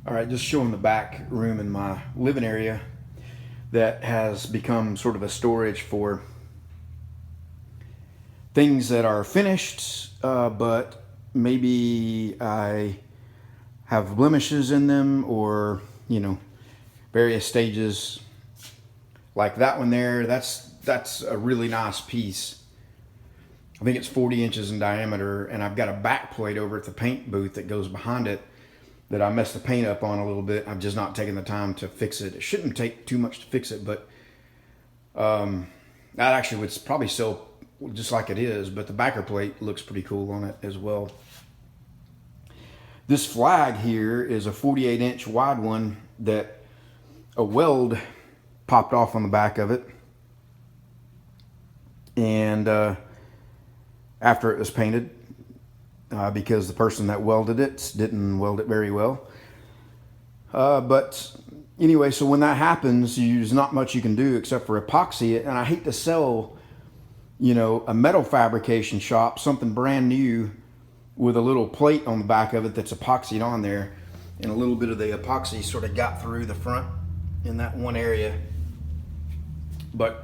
All right, just showing the back room in my living area that has become sort of a storage for things that are finished, but maybe I have blemishes in them, or various stages. Like that one there, that's a really nice piece. I think it's 40 inches in diameter, and I've got a back plate over at the paint booth that goes behind it that I messed the paint up on a little bit. I've just not taken the time to fix it. It shouldn't take too much to fix it, but that actually would probably sell just like it is, but the backer plate looks pretty cool on it as well. This flag here is a 48-inch wide one that a weld popped off on the back of it, and after it was painted, because the person that welded it didn't weld it very well. But anyway, so when that happens, there's not much you can do except for epoxy it. And I hate to sell, a metal fabrication shop something brand new with a little plate on the back of it that's epoxied on there, and a little bit of the epoxy sort of got through the front in that one area. But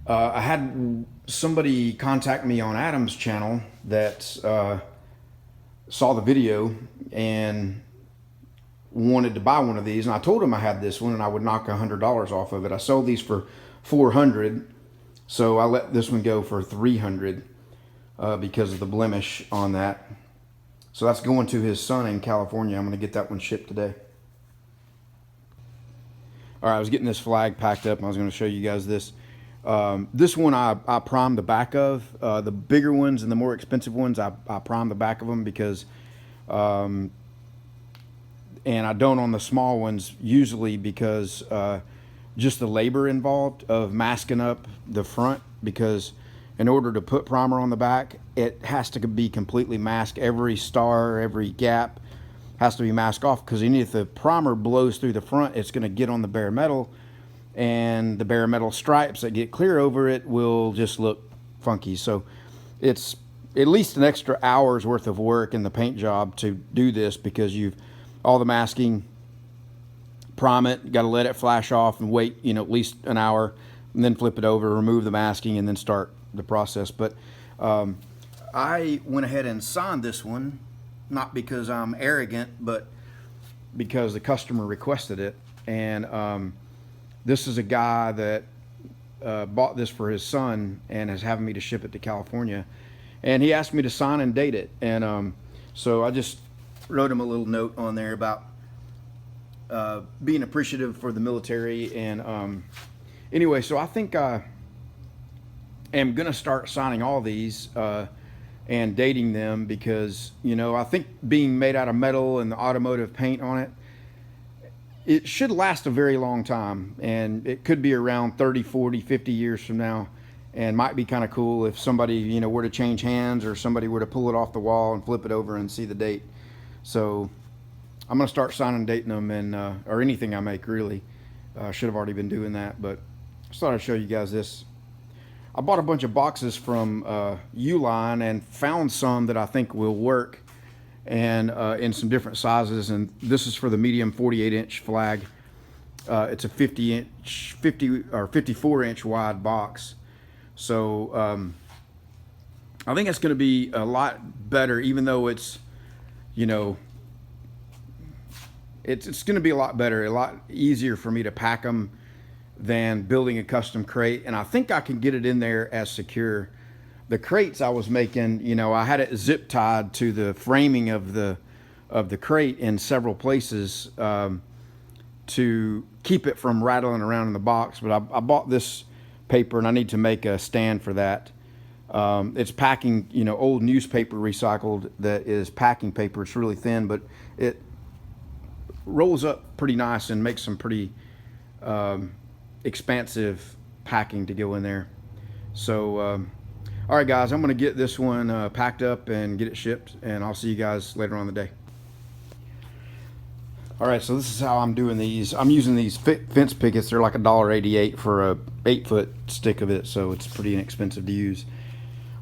I had somebody contact me on Adam's channel that saw the video and wanted to buy one of these, and I told him I had this one and I would knock $100 off of it. I sold these for $400, so I let this one go for $300 because of the blemish on that. So that's going to his son in California. I'm going to get that one shipped today. All right, I was getting this flag packed up and I was going to show you guys this. This one I primed the back of. The bigger ones and the more expensive ones, I prime the back of them because, and I don't on the small ones usually because just the labor involved of masking up the front, because in order to put primer on the back, it has to be completely masked. Every star, every gap has to be masked off, because even if the primer blows through the front, it's going to get on the bare metal, and the bare metal stripes that get clear over it will just look funky. So it's at least an extra hour's worth of work in the paint job to do this, because you've all the masking, prime it, got to let it flash off and wait at least an hour, and then flip it over, remove the masking, and then start the process. But I went ahead and signed this one, not because I'm arrogant, but because the customer requested it. And this is a guy that bought this for his son and is having me to ship it to California. And he asked me to sign and date it. And so I just wrote him a little note on there about being appreciative for the military. And anyway, so I think I am going to start signing all these and dating them, because, I think being made out of metal and the automotive paint on it, it should last a very long time, and it could be around 30, 40, 50 years from now, and might be kind of cool if somebody, were to change hands, or somebody were to pull it off the wall and flip it over and see the date. So I'm going to start signing and dating them, and or anything I make, really. Should have already been doing that, but I just thought I'd show you guys this. I bought a bunch of boxes from Uline and found some that I think will work, and in some different sizes. And this is for the medium 48-inch flag. It's a 54-inch wide box. So I think it's going to be a lot better, even though it's, it's going to be a lot better, a lot easier for me to pack them than building a custom crate. And I think I can get it in there as secure. The crates I was making, I had it zip tied to the framing of the crate in several places to keep it from rattling around in the box. But I bought this paper, and I need to make a stand for that. It's packing, old newspaper recycled that is packing paper. It's really thin, but it rolls up pretty nice and makes some pretty expansive packing to go in there. So all right, guys, I'm going to get this one packed up and get it shipped, and I'll see you guys later on in the day. All right, so this is how I'm doing these. I'm using these fence pickets. They're like $1.88 for a 8-foot stick of it, so it's pretty inexpensive to use.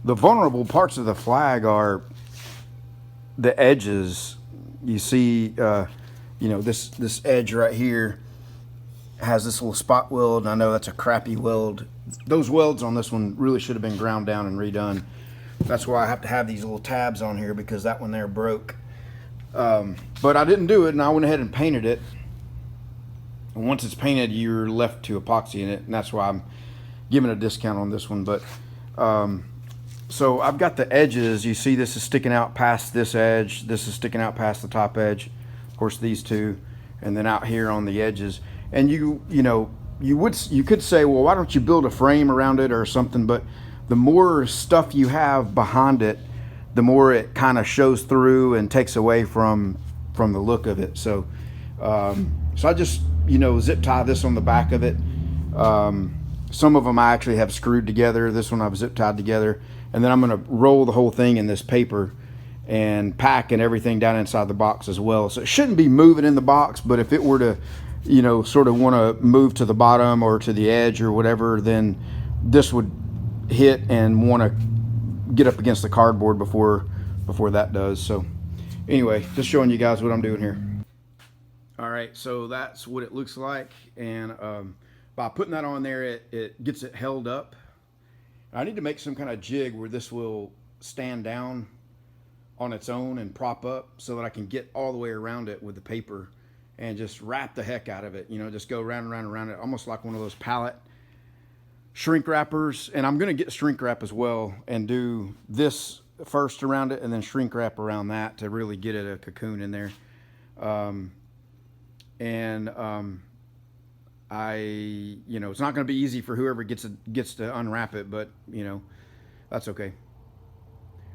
The vulnerable parts of the flag are the edges. You see you know, this edge right here has this little spot weld, and I know that's a crappy weld. Those welds on this one really should have been ground down and redone. That's why I have to have these little tabs on here, because that one there broke. But I didn't do it, and I went ahead and painted it. And once it's painted, you're left to epoxy in it, and that's why I'm giving a discount on this one. But so I've got the edges. You see this is sticking out past this edge. This is sticking out past the top edge. Of course, these two, and then out here on the edges. And you could say, well, why don't you build a frame around it or something? But the more stuff you have behind it, the more it kind of shows through and takes away from the look of it. So so I just, zip tie this on the back of it. Some of them I actually have screwed together. This one I've zip tied together, and then I'm going to roll the whole thing in this paper and pack and everything down inside the box as well. So it shouldn't be moving in the box, but if it were to sort of want to move to the bottom or to the edge or whatever, then this would hit and want to get up against the cardboard before that does. So anyway, just showing you guys what I'm doing here. All right, so that's what it looks like, and by putting that on there, it gets it held up. I need to make some kind of jig where this will stand down on its own and prop up, so that I can get all the way around it with the paper and just wrap the heck out of it. Just go around and around and around it, almost like one of those pallet shrink wrappers. And I'm going to get shrink wrap as well and do this first around it, and then shrink wrap around that to really get it a cocoon in there. It's not going to be easy for whoever gets to unwrap it, but that's okay.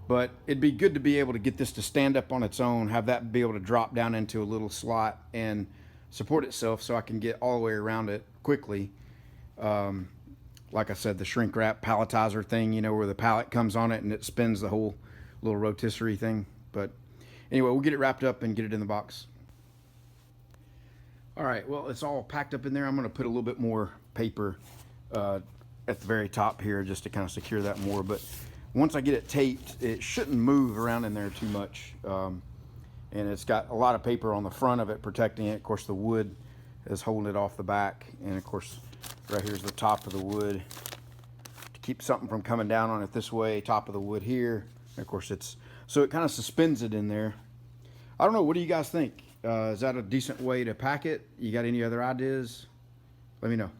But it'd be good to be able to get this to stand up on its own, have that be able to drop down into a little slot and support itself, so I can get all the way around it quickly. Like I said, the shrink wrap palletizer thing, where the pallet comes on it and it spins the whole little rotisserie thing. But anyway, we'll get it wrapped up and get it in the box. All right, well, it's all packed up in there. I'm going to put a little bit more paper at the very top here just to kind of secure that more. But once I get it taped, it shouldn't move around in there too much. And it's got a lot of paper on the front of it protecting it. Of course, the wood is holding it off the back. And of course, right here's the top of the wood to keep something from coming down on it this way. Top of the wood here. And of course, so it kind of suspends it in there. I don't know. What do you guys think? Is that a decent way to pack it? You got any other ideas? Let me know.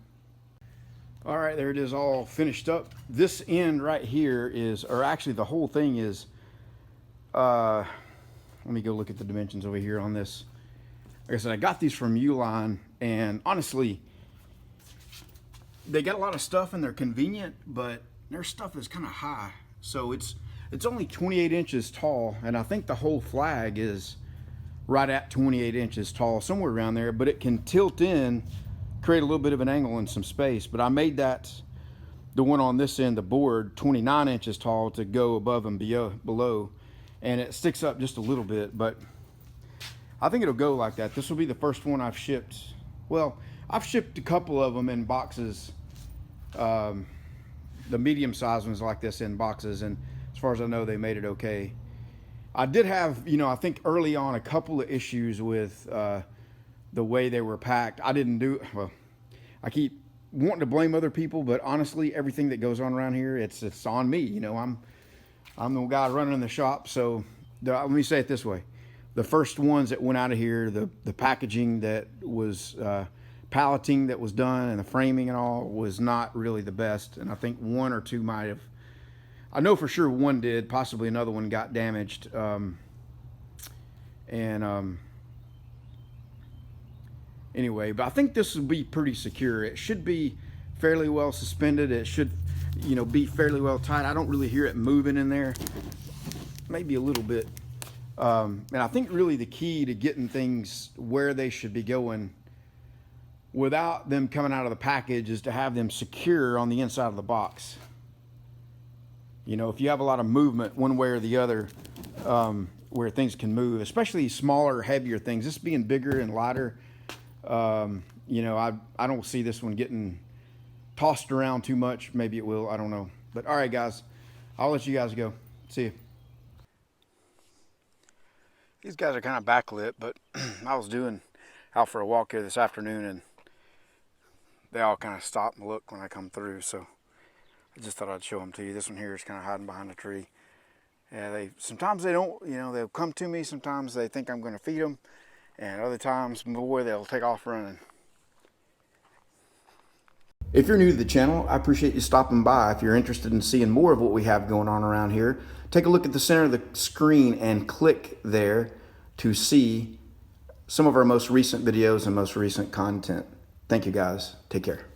All right, there it is, all finished up. This end right here or actually the whole thing is, let me go look at the dimensions over here on this. Like I said, I got these from Uline, and honestly, they got a lot of stuff and they're convenient, but their stuff is kind of high. So it's only 28 inches tall, and I think the whole flag is right at 28 inches tall, somewhere around there, but it can tilt in, create a little bit of an angle and some space. But I made the one on this end, the board, 29 inches tall to go above and below, and it sticks up just a little bit, but I think it'll go like that. This will be the first one I've shipped. Well, I've shipped a couple of them in boxes, the medium-sized ones like this in boxes, and as far as I know, they made it okay. I did have, I think early on, a couple of issues with the way they were packed. I keep wanting to blame other people, but honestly, everything that goes on around here, it's on me. I'm the guy running the shop. So let me say it this way: the first ones that went out of here, the packaging that was palleting that was done and the framing and all was not really the best. And I think one or two might have. I know for sure one did, possibly another one got damaged. Anyway, but I think this will be pretty secure. It should be fairly well suspended. It should, be fairly well tight. I don't really hear it moving in there. Maybe a little bit. And I think really the key to getting things where they should be going without them coming out of the package is to have them secure on the inside of the box. If you have a lot of movement one way or the other, where things can move, especially smaller, heavier things, this being bigger and lighter, I don't see this one getting tossed around too much. Maybe it will, I don't know. But all right, guys, I'll let you guys go. See you. These guys are kind of backlit, but I was doing out for a walk here this afternoon, and they all kind of stop and look when I come through. So I just thought I'd show them to you. This one here is kind of hiding behind a tree. Yeah, sometimes they don't, they'll come to me. Sometimes they think I'm going to feed them, and other times, boy, they'll take off running. If you're new to the channel, I appreciate you stopping by. If you're interested in seeing more of what we have going on around here, take a look at the center of the screen and click there to see some of our most recent videos and most recent content. Thank you guys. Take care.